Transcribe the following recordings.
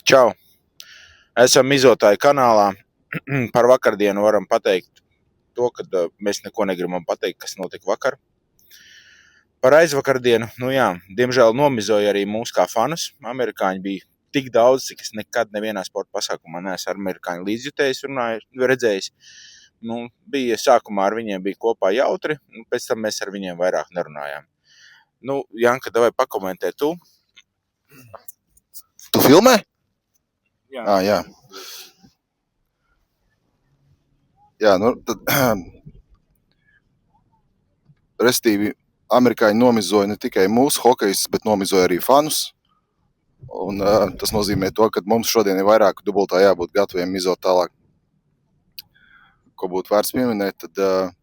Čau! Esam Izotāju kanālā. Par vakardienu varam pateikt to, ka mēs neko negribam pateikt, kas notika vakar. Par aizvakardienu, diemžēl nomizoja arī mūs kā fanus. Amerikāņi bija tik daudz, cik es nekad nevienā sporta pasākumā neesmu ar amerikāņu līdzjutējis redzējis. Bija sākumā ar viņiem bija kopā jautri, un pēc tam mēs ar viņiem vairāk nerunājām. Janka, davai pakomentē tu. Tu filmē? Jā. Jā. Jā, tad, restīvi, amerikāņi nomizoja ne tikai mūsu hokejus, bet nomizoja arī fanus. Un tas nozīmē to, ka mums šodien ir vairāk dubultā jābūt gataviem mizot tālāk. Ko būtu vērts pieminēt, tad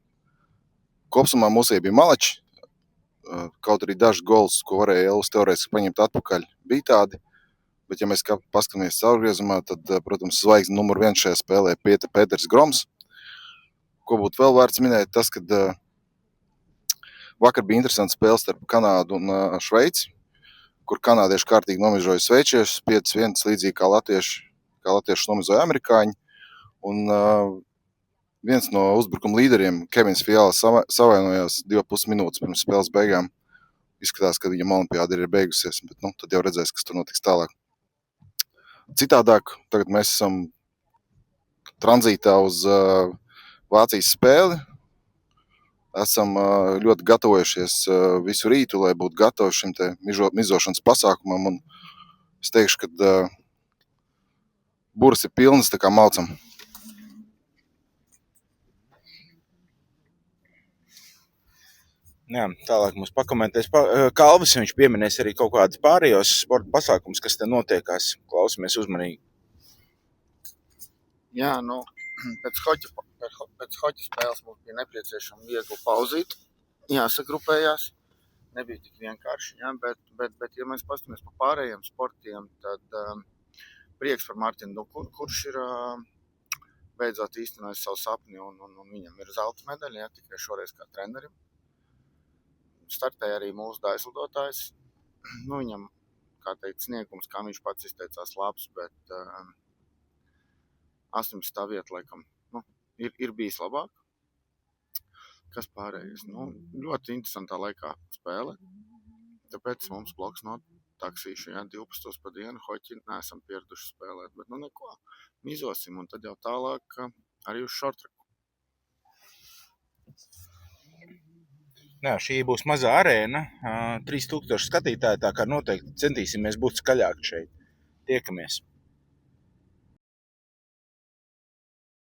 kopsumā mūsī bija malači. Kaut arī daži gols, ko varēja Elvis teorētiski paņemt atpakaļ, bija tādi. Bet, ja mēs paskatāmies caurgriezumā, tad, protams, zvaigzne numur 1 šajā spēlē Pēters Groms. Ko būtu vēl vērts minēt, tas, ka vakar bija interesants spēles starp Kanādu un Šveici, kur kanādieši kārtīgi nomizoja sveičiešus 5-1, līdzīgi kā latvieši nomizoja amerikāņi. Un viens no uzbrukuma līderiem, Kevins Fiala, savainojās 2,5 minūtes pirms spēles beigām. Izskatās, ka viņam olimpiāda ir beigusies, bet tad jau redzēs, kas tur notiks tālāk. Citādāk, tagad mēs esam tranzītā uz Vācijas spēli. Esam ļoti gatavojušies visu rītu, lai būtu gatavi šim te mizošanas pasākumam. Un es teikšu, ka buras ir pilnas, tā kā malcam. Jā, tālāk mums pakomentēs Kalvis, viņš pieminēs arī kaut kādus pārējos sporta pasākumus, kas te notiekās. Klausamies uzmanīgi. Jā, pēc hoķa spēles mums bija nepieciešama viegla pauzīt. Jāsagrupējās. Nebija tik vienkārši, jā, bet ja mēs pastamies pa pārējiem sportiem, tad prieks par Martinu, kurš ir beidzot īstenojis savu sapni un viņam ir zelta medaļa, jā, tikai šoreiz kā trenerim. Startēja arī mūsu daislidotājs. Viņam, kā teikt, sniegums, kā viņš pats izteicās, labs, bet 18. vieta, laikam, ir bijis labāk. Kas pārējais? Ļoti interesantā laikā spēle. Tāpēc mums bloks no taksīšu, 12 pa dienu, hoķi neesam pieraduši spēlēt, bet neko, mizosim un tad jau tālāk arī uz šortraku. Jā, šī būs mazā arēna, 3000 skatītāji, tā kā noteikti centīsimies būt skaļāk šeit. Tiekamies!